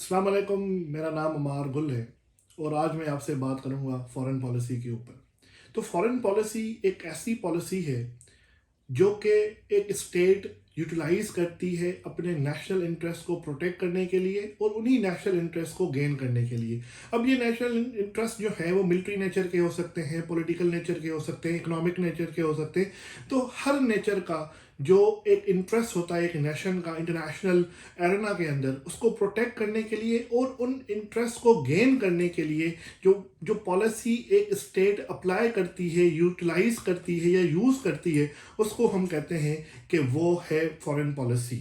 अस्सलाम वालेकुम। मेरा नाम अमार गुल है और आज मैं आपसे बात करूंगा फॉरेन पॉलिसी के ऊपर। तो फॉरेन पॉलिसी एक ऐसी पॉलिसी है जो कि एक स्टेट यूटिलाइज करती है अपने नेशनल इंटरेस्ट को प्रोटेक्ट करने के लिए और उन्हीं नेशनल इंटरेस्ट को गेन करने के लिए। अब ये नेशनल इंटरेस्ट जो है वो मिलिट्री नेचर के हो सकते हैं, पॉलिटिकल नेचर के हो सकते हैं, इकोनॉमिक नेचर के हो सकते हैं। तो हर नेचर का जो एक इंटरेस्ट होता है एक नेशन का इंटरनेशनल एरेना के अंदर, उसको प्रोटेक्ट करने के लिए और उन इंटरेस्ट को गेन करने के लिए जो जो पॉलिसी एक स्टेट अप्लाई करती है, यूटिलाइज करती है या यूज़ करती है, उसको हम कहते हैं कि वो है फॉरेन पॉलिसी।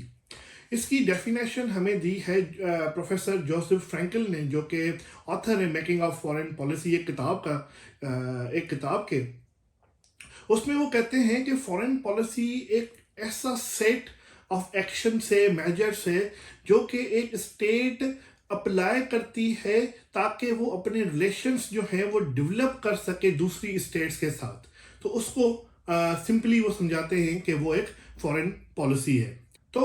इसकी डेफिनेशन हमें दी है प्रोफेसर जोसेफ फ्रैंकल ने, जो कि ऑथर है मेकिंग ऑफ फॉरेन पॉलिसी एक किताब के। उसमें वो कहते हैं कि फॉरेन पॉलिसी एक ऐसा सेट ऑफ एक्शन से मेजर से जो कि एक स्टेट अप्लाई करती है ताकि वो अपने रिलेशंस जो हैं वो डेवलप कर सके दूसरी स्टेट्स के साथ। तो उसको सिंपली वो समझाते हैं कि वो एक फॉरेन पॉलिसी है। तो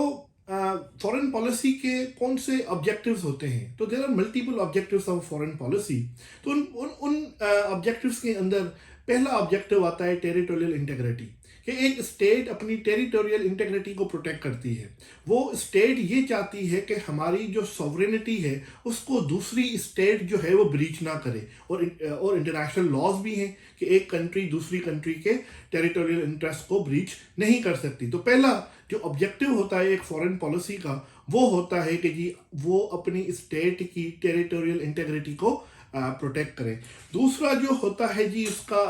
फॉरेन पॉलिसी के कौन से ऑब्जेक्टिव्स होते हैं? तो there are multiple objectives of foreign policy. तो उन ऑब्जेक्टिव्स के अंदर पहला ऑब्जेक्टिव आता है टेरिटोरियल इंटेग्रिटी, कि एक स्टेट अपनी टेरिटोरियल इंटेग्रिटी को प्रोटेक्ट करती है। वो स्टेट ये चाहती है कि हमारी जो सॉवरेनिटी है उसको दूसरी स्टेट जो है वो ब्रीच ना करे, और इंटरनेशनल लॉज भी हैं कि एक कंट्री दूसरी कंट्री के टेरिटोरियल इंटरेस्ट को ब्रीच नहीं कर सकती। तो पहला जो ऑब्जेक्टिव होता है एक फॉरेन पॉलिसी का, वो होता है कि जी वो अपनी स्टेट की टेरिटोरियल इंटेग्रिटी को प्रोटेक्ट करें। दूसरा जो होता है जी उसका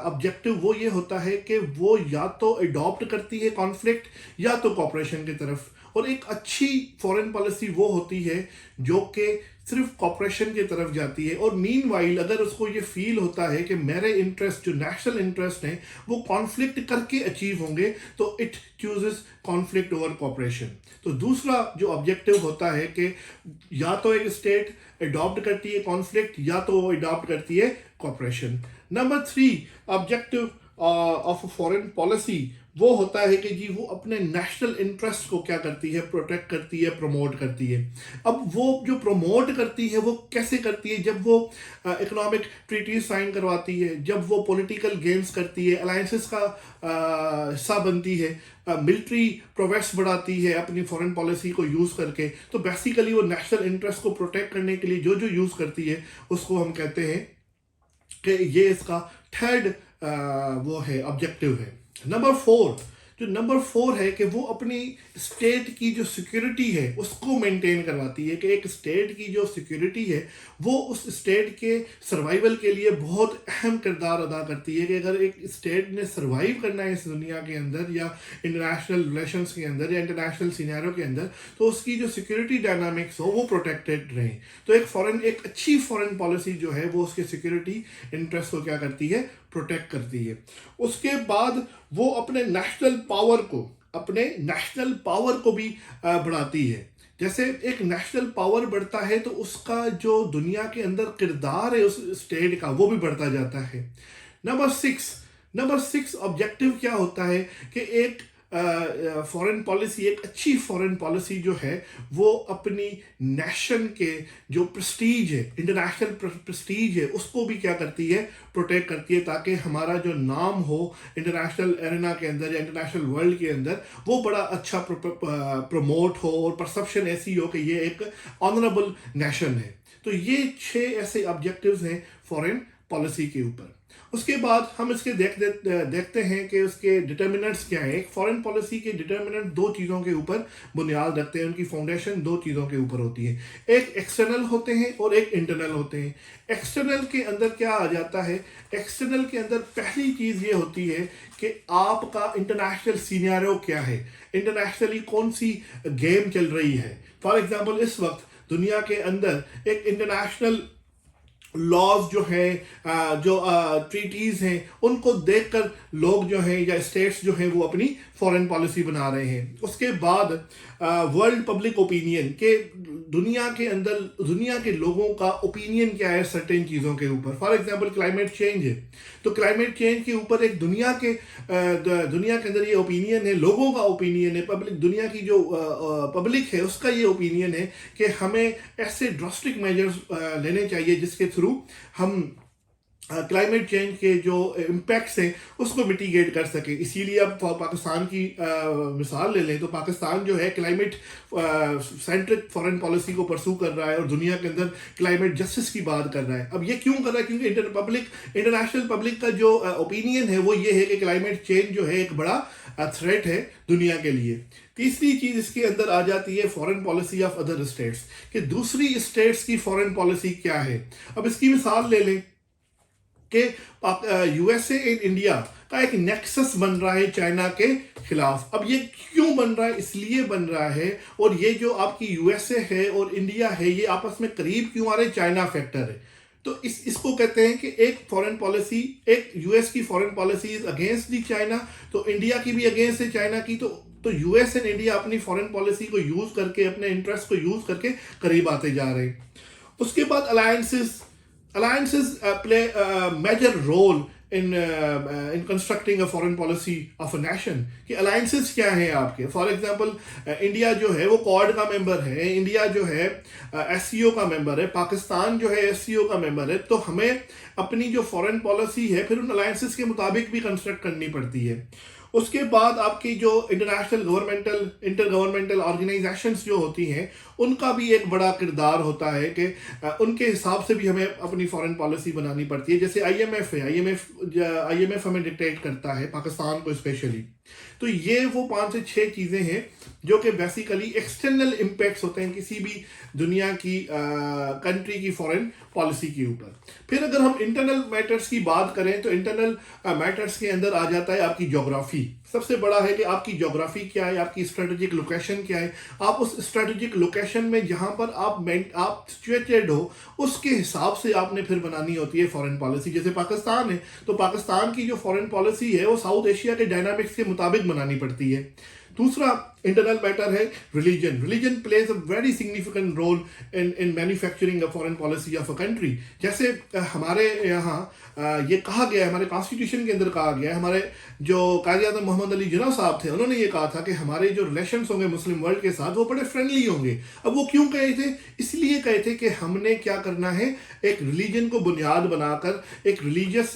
ऑब्जेक्टिव वो ये होता है कि वो या तो अडॉप्ट करती है कॉन्फ्लिक्ट या तो कॉपरेशन की तरफ। और एक अच्छी फॉरेन पॉलिसी वो होती है जो कि सिर्फ कॉपरेशन की तरफ जाती है, और मीनवाइल अगर उसको ये फील होता है कि मेरे इंटरेस्ट जो नेशनल इंटरेस्ट हैं वो कॉन्फ्लिक्ट करके अचीव होंगे, तो it chooses conflict over cooperation. तो दूसरा जो ऑब्जेक्टिव होता है कि या तो एक स्टेट अडॉप्ट करती है कॉन्फ्लिक्ट या तो वो अडॉप्ट करती है cooperation. Number 3 objective of foreign policy वो होता है कि जी वो अपने नेशनल इंटरेस्ट को क्या करती है, प्रोटेक्ट करती है, प्रमोट करती है। अब वो जो प्रमोट करती है वो कैसे करती है? जब वो इकोनॉमिक ट्रीटीज साइन करवाती है, जब वो पॉलिटिकल गेम्स करती है, अलायंसेस का हिस्सा बनती है, मिलिट्री प्रोवेस बढ़ाती है अपनी फॉरेन पॉलिसी को यूज़ करके। तो बेसिकली वो नेशनल इंटरेस्ट को प्रोटेक्ट करने के लिए जो जो यूज़ करती है उसको हम कहते हैं कि ये इसका थर्ड वो है ऑब्जेक्टिव है। नंबर फोर है कि वो अपनी स्टेट की जो सिक्योरिटी है उसको मेंटेन करवाती है, कि एक स्टेट की जो सिक्योरिटी है वो उस स्टेट के सर्वाइवल के लिए बहुत अहम किरदार अदा करती है। कि अगर एक स्टेट ने सर्वाइव करना है इस दुनिया के अंदर या इंटरनेशनल रिलेशंस के अंदर या इंटरनेशनल सिनेरियो के अंदर, तो उसकी जो सिक्योरिटी डायनामिक्स हो वो प्रोटेक्टेड रहे। तो एक अच्छी फॉरेन पॉलिसी जो है वो उसके सिक्योरिटी इंटरेस्ट को क्या करती है, प्रोटेक्ट करती है। उसके बाद वो अपने नेशनल पावर को भी बढ़ाती है। जैसे एक नेशनल पावर बढ़ता है तो उसका जो दुनिया के अंदर किरदार है उस स्टेट का वो भी बढ़ता जाता है। नंबर सिक्स ऑब्जेक्टिव क्या होता है कि एक फॉरेन पॉलिसी, एक अच्छी फॉरेन पॉलिसी जो है वो अपनी नेशन के जो प्रेस्टीज है, इंटरनेशनल प्रेस्टीज है, उसको भी क्या करती है, प्रोटेक्ट करती है, ताकि हमारा जो नाम हो इंटरनेशनल एरेना के अंदर या इंटरनेशनल वर्ल्ड के अंदर वो बड़ा अच्छा प्रमोट हो और परसेप्शन ऐसी हो कि ये एक ऑनरेबल नेशन है। तो ये 6 ऐसे ऑब्जेक्टिव्स हैं फॉरेन पॉलिसी के ऊपर। उसके बाद हम इसके देखते हैं कि उसके डिटर्मिनेंट्स क्या है। एक फॉरेन पॉलिसी के डिटर्मिनेंट 2 चीज़ों के ऊपर बुनियाद रखते हैं, उनकी फाउंडेशन 2 चीज़ों के ऊपर होती है। एक एक्सटर्नल होते हैं और एक इंटरनल होते हैं। एक्सटर्नल के अंदर क्या आ जाता है? एक्सटर्नल के अंदर पहली चीज़ ये होती है कि आपका इंटरनेशनल सिनेरियो क्या है, इंटरनेशनली कौन सी गेम चल रही है। फॉर एग्जाम्पल इस वक्त दुनिया के अंदर एक इंटरनेशनल لاز جو ہیں جو ٹریٹیز ہیں ان کو دیکھ کر لوگ جو ہیں یا اسٹیٹس جو ہیں وہ اپنی فورن پالیسی بنا رہے ہیں. اس کے بعد ورلڈ پبلک اوپینین کہ دنیا کے اندر دنیا کے لوگوں کا اوپینین کیا ہے سرٹین چیزوں کے اوپر. فار ایگزامپل کلائمیٹ چینج ہے تو کلائمیٹ چینج کے اوپر ایک دنیا کے اندر یہ اوپینین ہے, لوگوں کا اوپینین ہے, دنیا کی جو پبلک ہے اس کا یہ اوپینین ہے کہ ہمیں ایسے ڈراسٹک میجرز لینے چاہیے جس کے تھرو ہم کلائمیٹ چینج کے جو امپیکٹس ہیں اس کو میٹیگیٹ کر سکیں. اسی لیے اب پاکستان کی مثال لے لیں تو پاکستان جو ہے کلائمیٹ سینٹرک فارن پالیسی کو پرسو کر رہا ہے اور دنیا کے اندر کلائمیٹ جسٹس کی بات کر رہا ہے. اب یہ کیوں کر رہا ہے؟ کیونکہ انٹرنیشنل پبلک کا جو اوپینین ہے وہ یہ ہے کہ کلائمیٹ چینج جو ہے ایک بڑا تھریٹ ہے دنیا کے لیے. تیسری چیز اس کے اندر آ جاتی ہے foreign policy of other states کہ دوسری اسٹیٹس کی فارن پالیسی کیا ہے. اب اس کی مثال لے لیں کہ U S A and India کا ایک نیکسس بن رہا ہے چائنا کے خلاف. اب یہ کیوں بن رہا ہے؟ اس لیے بن رہا ہے, اور یہ جو آپ کی یو ایس اے ہے اور انڈیا ہے یہ آپس میں قریب کیوں آ رہے؟ چائنا فیکٹر ہے. تو اس کو کہتے ہیں کہ ایک فارن پالیسی, ایک یو ایس کی foreign policy is against the China, تو انڈیا کی بھی اگینسٹ ہے چائنا کی. تو یو ایس اینڈ انڈیا اپنی فارن پالیسی کو یوز کر کے, اپنے انٹرسٹ کو یوز کر کے قریب آتے جا رہے ہیں. اس کے بعد alliances play a major role in constructing a foreign policy of a nation. کہ alliances کیا ہیں آپ کے؟ فار ایگزامپل انڈیا جو ہے وہ کوڈ کا ممبر ہے, انڈیا جو ہے ایس سی او کا ممبر ہے, پاکستان جو ہے ایس سی او کا ممبر ہے. تو ہمیں اپنی جو فارن پالیسی ہے پھر ان alliances کے مطابق بھی کنسٹرکٹ کرنی پڑتی ہے. اس کے بعد آپ کی جو انٹرنیشنل انٹر گورنمنٹل آرگنائزیشنس جو ہوتی ہیں ان کا بھی ایک بڑا کردار ہوتا ہے کہ ان کے حساب سے بھی ہمیں اپنی فارن پالیسی بنانی پڑتی ہے. جیسے آئی ایم ایف ہے, آئی ایم ایف ہمیں ڈکٹیٹ کرتا ہے پاکستان کو اسپیشلی. تو یہ وہ 5 سے 6 چیزیں ہیں جو کہ بیسیکلی ایکسٹرنل امپیکٹس ہوتے ہیں کسی بھی دنیا کی کنٹری کی فارن پالیسی کے اوپر. پھر اگر ہم انٹرنل میٹرز کی بات کریں تو انٹرنل میٹرز کے اندر آ جاتا ہے آپ کی جغرافی. سب سے بڑا ہے کہ آپ کی جغرافی کیا ہے, آپ کی اسٹریٹجک لوکیشن کیا ہے. آپ اس اسٹریٹجک لوکیشن میں جہاں پر آپ سچویٹڈ ہو اس کے حساب سے آپ نے پھر بنانی ہوتی ہے فارن پالیسی. جیسے پاکستان ہے تو پاکستان کی جو فارن پالیسی ہے وہ ساؤتھ ایشیا کے ڈائنامکس کے مطابق بنانی پڑتی ہے. دوسرا انٹرنل میٹر ہے religion plays a very significant role in manufacturing a foreign policy of a country. جیسے ہمارے یہاں یہ کہا گیا ہے, ہمارے کانسٹیٹیوشن کے اندر کہا گیا ہے, ہمارے جو قائد اعظم محمد علی جناح صاحب تھے انہوں نے یہ کہا تھا کہ ہمارے جو ریلیشنس ہوں گے مسلم ورلڈ کے ساتھ وہ بڑے فرینڈلی ہوں گے. اب وہ کیوں کہے تھے؟ اس لیے کہے تھے کہ ہم نے کیا کرنا ہے, ایک ریلیجن کو بنیاد بنا کر ایک ریلیجیس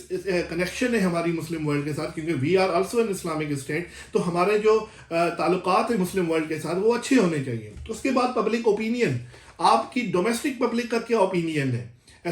کنیکشن ہے ہماری مسلم ورلڈ کے ساتھ, کیونکہ we are also an Islamic state. تو ہمارے جو تعلقات ہیں مسلم ورلڈ کے ساتھ وہ اچھے ہونے چاہیے. اس کے بعد پبلک اوپینین, آپ کی ڈومیسٹک پبلک کا کیا اوپینین ہے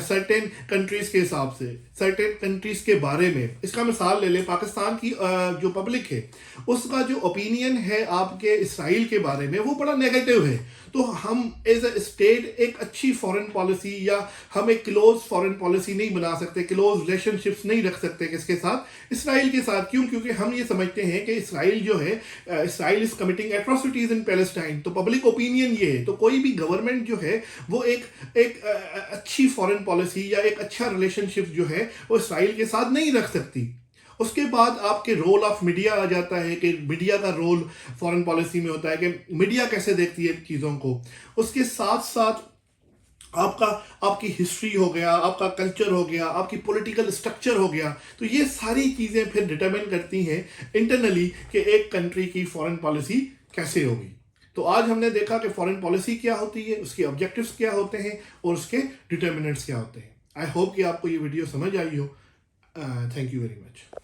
سرٹین کنٹریز کے حساب سے, سرٹین کنٹریز کے بارے میں. اس کا مثال لے لیں, پاکستان کی جو پبلک ہے اس کا جو اوپینین ہے آپ کے اسرائیل کے بارے میں وہ بڑا نیگیٹو ہے. تو ہم ایز اے اسٹیٹ ایک اچھی فارن پالیسی یا ہم ایک کلوز فارن پالیسی نہیں بنا سکتے, کلوز ریلیشن شپس نہیں رکھ سکتے کس کے ساتھ؟ اسرائیل کے ساتھ. کیوں؟ کیونکہ ہم یہ سمجھتے ہیں کہ اسرائیل جو ہے اسرائیل از کمٹنگ ایٹراسٹیز ان پیلسٹائن. تو پبلک اوپینین یہ ہے. تو کوئی بھی گورنمنٹ جو ہے وہ ایک اچھی فارن پالیسی یا ایک اچھا ریلیشن شپ جو ہے وہ اسرائیل کے ساتھ نہیں رکھ سکتی. اس کے بعد آپ کے رول آف میڈیا آ جاتا ہے کہ میڈیا کا رول فارن پالیسی میں ہوتا ہے کہ میڈیا کیسے دیکھتی ہے چیزوں کو. اس کے ساتھ ساتھ آپ کی ہسٹری ہو گیا, آپ کا کلچر ہو گیا, آپ کی پولیٹیکل اسٹرکچر ہو گیا. تو یہ ساری چیزیں پھر ڈٹرمن کرتی ہیں انٹرنلی کہ ایک کنٹری کی فارن پالیسی کیسے ہوگی. تو آج ہم نے دیکھا کہ فارن پالیسی کیا ہوتی ہے, اس کے آبجیکٹیوز کیا ہوتے ہیں اور اس کے ڈٹرمننٹس کیا ہوتے ہیں. آئی ہوپ کہ آپ کو یہ ویڈیو سمجھ آئی ہو. Thank you very much.